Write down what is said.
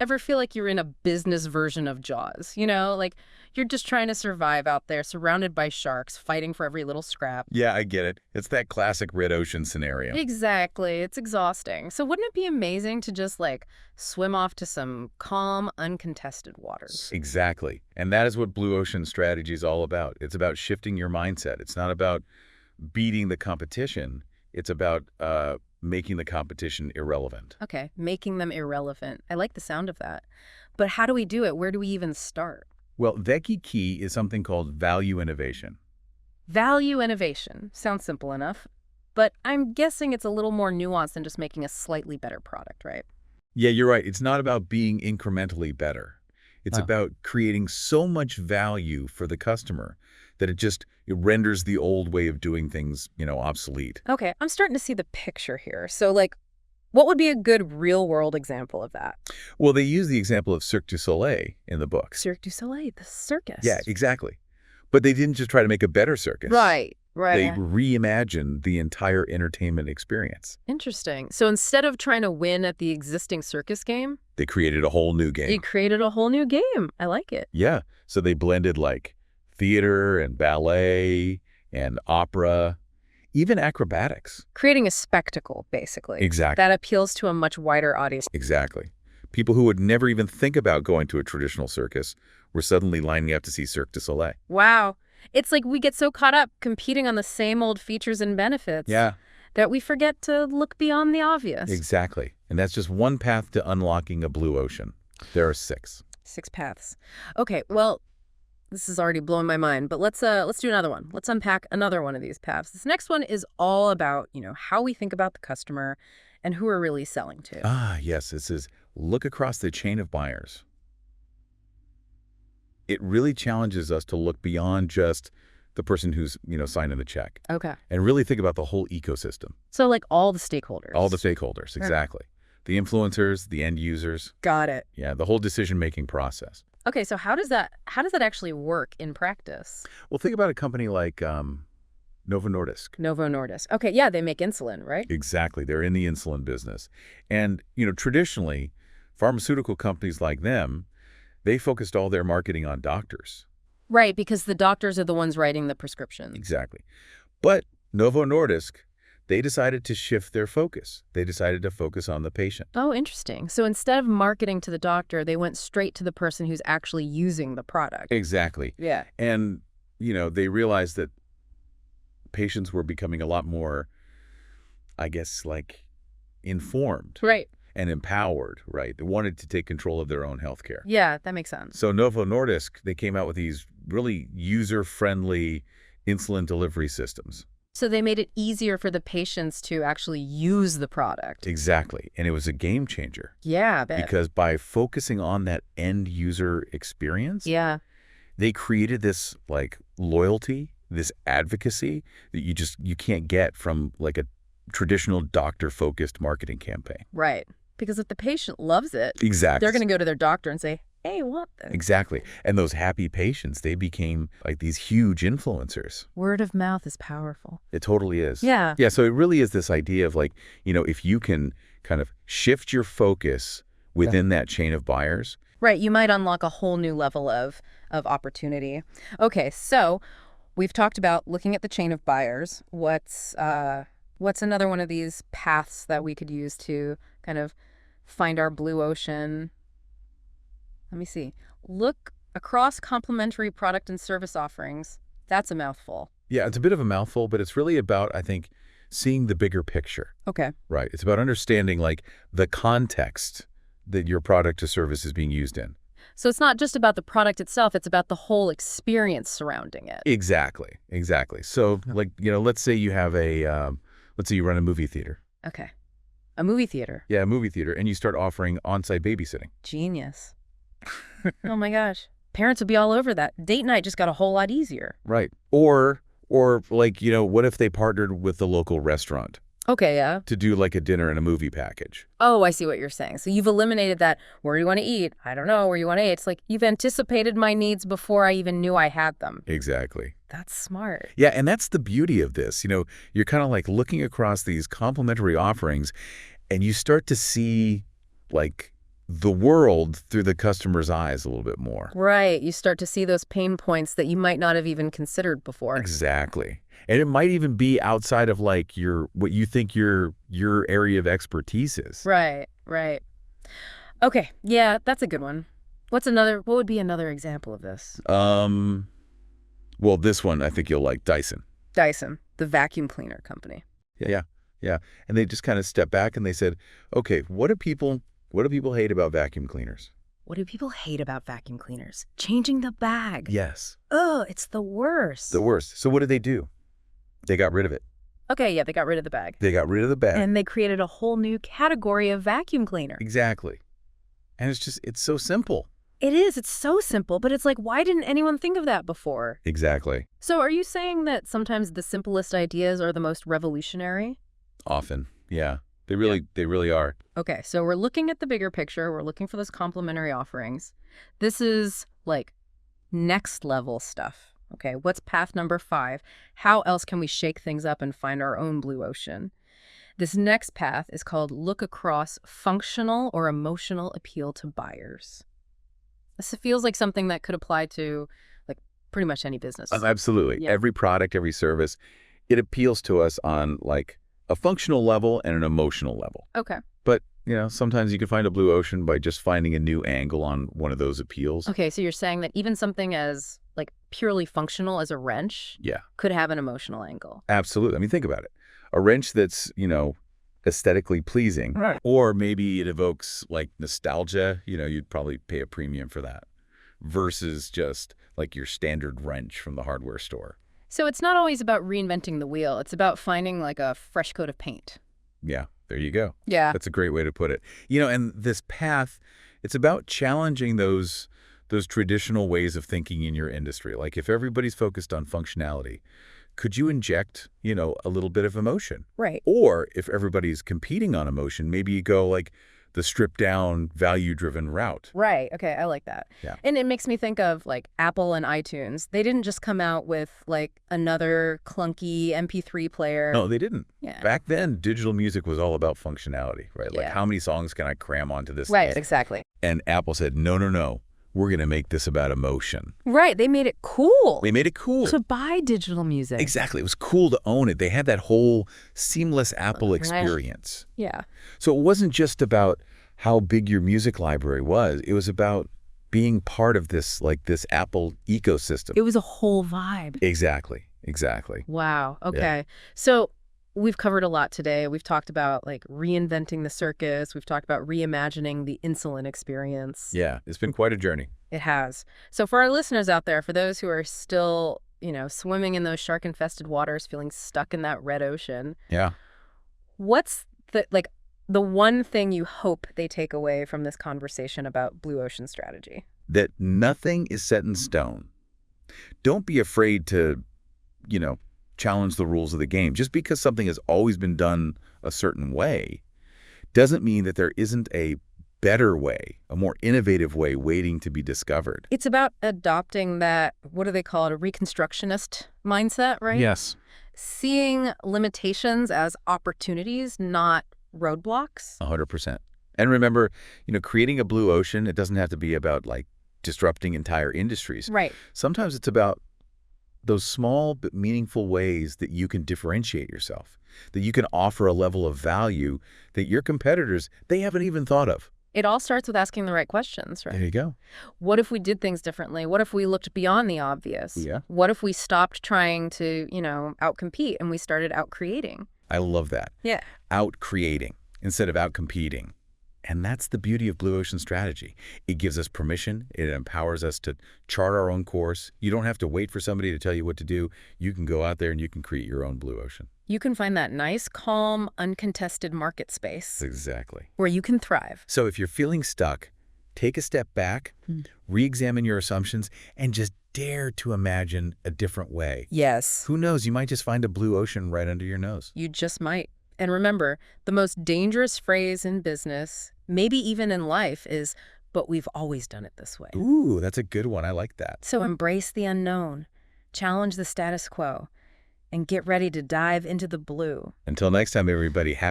ever feel like you're in a business version of Jaws? Like you're just trying to survive out there, surrounded by sharks, fighting for every little scrap. Yeah, I get it. It's that classic red ocean scenario. Exactly. It's exhausting. So wouldn't it be amazing to just like swim off to some calm, uncontested waters? Exactly. And that is what blue ocean strategy is all about. It's about shifting your mindset. It's not about beating the competition. It's about making the competition irrelevant. Okay, making them irrelevant. I like the sound of that. But how do we do it? Where do we even start? Well, the key is something called value innovation. Value innovation. Sounds simple enough. But I'm guessing it's a little more nuanced than just making a slightly better product, right? Yeah, you're right. It's not about being incrementally better. It's Oh. about creating so much value for the customer that it renders the old way of doing things, obsolete. Okay, I'm starting to see the picture here. So, like, what would be a good real-world example of that? Well, they use the example of Cirque du Soleil in the book. Cirque du Soleil, the circus. Yeah, exactly. But they didn't just try to make a better circus. Right, They right. reimagined the entire entertainment experience. Interesting. So instead of trying to win at the existing circus game, They created a whole new you game. created a whole new game. I like it. Yeah. So they blended like theater and ballet and opera, even acrobatics. Creating a spectacle, basically. Exactly. That appeals to a much wider audience. Exactly. People who would never even think about going to a traditional circus were suddenly lining up to see Cirque du Soleil. Wow. It's like we get so caught up competing on the same old features and benefits Yeah, that we forget to look beyond the obvious. exactly. And that's just one path to unlocking a blue ocean. There are 6. 6 paths. Okay, well, this is already blowing my mind, but let's do another one. Let's unpack another one of these paths. This next one is all about, how we think about the customer and who we're really selling to. Ah, yes. This is look across the chain of buyers. It really challenges us to look beyond just the person who's, signing the check Okay. and really think about the whole ecosystem, So like all the stakeholders. all the stakeholders. Exactly. The influencers, the end users. Got it. Yeah, the whole decision-making process. Okay, so how does that actually work in practice? Well, think about a company like Novo Nordisk. Novo Nordisk. Okay, yeah, they make insulin, right? Exactly. They're in the insulin business. And, traditionally, pharmaceutical companies like them, they focused all their marketing on doctors. Right, because the doctors are the ones writing the prescriptions. Exactly. But Novo Nordisk, they decided to shift their focus. They decided to focus on the patient. Oh, interesting. So instead of marketing to the doctor, they went straight to the person who's actually using the product. Exactly. Yeah. And, they realized that patients were becoming a lot more, I guess, like informed Right. and empowered, right? They wanted to take control of their own healthcare. Yeah, that makes sense. So Novo Nordisk, they came out with these really user-friendly insulin delivery systems. So they made it easier for the patients to actually use the product. Exactly. And it was a game changer Yeah, I bet. because by focusing on that end user experience, Yeah. they created this like loyalty, this advocacy that you can't get from like a traditional doctor-focused marketing campaign. Right. Because if the patient loves it, Exactly. they're going to go to their doctor and say, hey, I want this. Exactly. And those happy patients, they became like these huge influencers. Word of mouth is powerful. It totally is. Yeah. Yeah, so it really is this idea of like, if you can kind of shift your focus within that chain of buyers. Right. You might unlock a whole new level of opportunity. Okay, so we've talked about looking at the chain of buyers. What's another one of these paths that we could use to kind of find our blue ocean? Let me see. Look across complementary product and service offerings. That's a mouthful. Yeah, it's a bit of a mouthful, but it's really about, I think, seeing the bigger picture, Okay. right? It's about understanding like the context that your product or service is being used in. So it's not just about the product itself, it's about the whole experience surrounding it. Exactly. So like, let's say you have let's say you run a movie theater. Okay. A movie theater. Yeah, a movie theater, and you start offering on-site babysitting. Genius. Oh my gosh. Parents would be all over that. Date night just got a whole lot easier. Right. Or like, what if they partnered with the local restaurant Okay, yeah. to do like a dinner and a movie package? Oh, I see what you're saying. So you've eliminated that, where do you want to eat? I don't know, where you want to eat. It's like you've anticipated my needs before I even knew I had them. Exactly. That's smart. Yeah, and that's the beauty of this. You're kind of like looking across these complementary offerings and you start to see like the world through the customer's eyes a little bit more. Right. You start to see those pain points that you might not have even considered before. Exactly. And it might even be outside of like what you think your area of expertise is. Right, right. Okay, yeah, that's a good one. What would be another example of this? Well, this one I think you'll like, Dyson. Dyson, the vacuum cleaner company. Yeah. Yeah. And they just kind of stepped back and they said, okay, what do people hate about vacuum cleaners? What do people hate about vacuum cleaners? Changing the bag. Yes. Oh, it's the worst. The worst. So what did they do? They got rid of it. Okay, yeah, they got rid of the bag. They got rid of the bag. And they created a whole new category of vacuum cleaner. Exactly. And it's so simple. It is. It's so simple, but it's like, why didn't anyone think of that before? Exactly. So are you saying that sometimes the simplest ideas are the most revolutionary? Often. Yeah. They really are. Okay, so we're looking at the bigger picture. We're looking for those complementary offerings. This is like next level stuff. Okay, what's path number 5? How else can we shake things up and find our own blue ocean? This next path is called look across functional or emotional appeal to buyers. This feels like something that could apply to like pretty much any business. Absolutely. Yeah. Every product, every service, it appeals to us on like a functional level and an emotional level. Okay. But, sometimes you can find a blue ocean by just finding a new angle on one of those appeals. Okay, so you're saying that even something as like purely functional as a wrench Yeah, could have an emotional angle. absolutely. I mean, think about it. A wrench that's, aesthetically pleasing, Right. or maybe it evokes like nostalgia, you'd probably pay a premium for that versus just like your standard wrench from the hardware store. So it's not always about reinventing the wheel. It's about finding like a fresh coat of paint. Yeah, there you go. Yeah. That's a great way to put it. And this path, it's about challenging those traditional ways of thinking in your industry. Like if everybody's focused on functionality, could you inject, a little bit of emotion? Right. Or if everybody's competing on emotion, maybe you go like the stripped down, value-driven route. Right. Okay. I like that. Yeah. And it makes me think of like Apple and iTunes. They didn't just come out with like another clunky MP3 player. No, they didn't. Yeah. Back then, digital music was all about functionality, right? Like Yeah. how many songs can I cram onto this Right. disc? Exactly. And Apple said, no, no, no. We're going to make this about emotion. Right. They made it cool They made it cool. to buy digital music. Exactly. It was cool to own it. They had that whole seamless Apple experience. Yeah. So it wasn't just about how big your music library was. It was about being part of this Apple ecosystem. It was a whole vibe. Exactly. Exactly. Wow. Okay. So we've covered a lot today. We've talked about like reinventing the circus. We've talked about reimagining the insulin experience. Yeah. It's been quite a journey. It has. So for our listeners out there, for those who are still, swimming in those shark-infested waters, feeling stuck in that red ocean, Yeah. what's the one thing you hope they take away from this conversation about blue ocean strategy? That nothing is set in stone. Don't be afraid to, challenge the rules of the game. Just because something has always been done a certain way doesn't mean that there isn't a better way, a more innovative way waiting to be discovered. It's about adopting that, what do they call it, a reconstructionist mindset, right? Yes. Seeing limitations as opportunities, not roadblocks. 100%. And remember, creating a blue ocean, it doesn't have to be about like disrupting entire industries. Right. Sometimes it's about those small but meaningful ways that you can differentiate yourself, that you can offer a level of value that your competitors, they haven't even thought of. It all starts with asking the right questions, right? There you go. What if we did things differently? What if we looked beyond the obvious? Yeah. What if we stopped trying to, out-compete and we started out-creating? I love that. Yeah. Out-creating instead of out-competing. And that's the beauty of Blue Ocean strategy. It gives us permission. It empowers us to chart our own course. You don't have to wait for somebody to tell you what to do. You can go out there and you can create your own blue ocean. You can find that nice, calm, uncontested market space Exactly. where you can thrive. So if you're feeling stuck, take a step back, re-examine your assumptions, and just dare to imagine a different way. Yes. Who knows? You might just find a blue ocean right under your nose. You just might. And remember, the most dangerous phrase in business, maybe even in life, is, but we've always done it this way. Ooh, that's a good one. I like that. So embrace the unknown, challenge the status quo, and get ready to dive into the blue. Until next time, everybody, happy